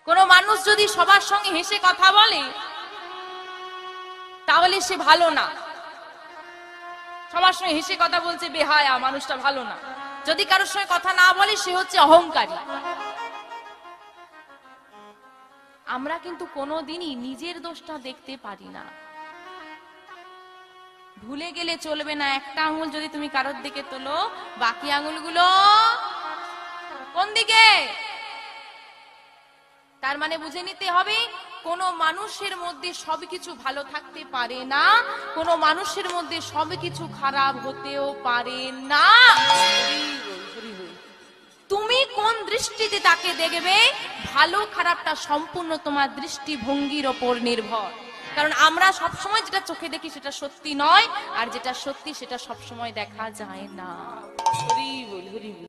কোন মানুষ যদি সবার সঙ্গে হেসে কথা বলে তাহলে সে ভালো না। সবার সঙ্গে হেসে কথা বলছে বেহায়া, মানুষটা ভালো না। যদি কারোর সঙ্গে কথা না বলে সে হচ্ছে অহংকারী। আমরা কিন্তু কোনোদিনই নিজের দোষটা দেখতে পারি না। ভুলে গেলে চলবে না, একটা আঙুল যদি তুমি কারোর দিকে তোলো, বাকি আঙুলগুলো কোন দিকে? তার মানে বুঝে নিতে হবে কোন মানুষের মধ্যে সবকিছু ভালো থাকতে পারে না, কোন মানুষের মধ্যে সবকিছু খারাপ হতেও পারে না। তুমি কোন দৃষ্টিতে তাকে দেখবে, ভালো খারাপটা সম্পূর্ণ তোমার দৃষ্টিভঙ্গির ওপর নির্ভর। কারণ আমরা সবসময় যেটা চোখে দেখি সেটা সত্যি নয়, আর যেটা সত্যি সেটা সবসময় দেখা যায় না। হরি বল, হরি বল।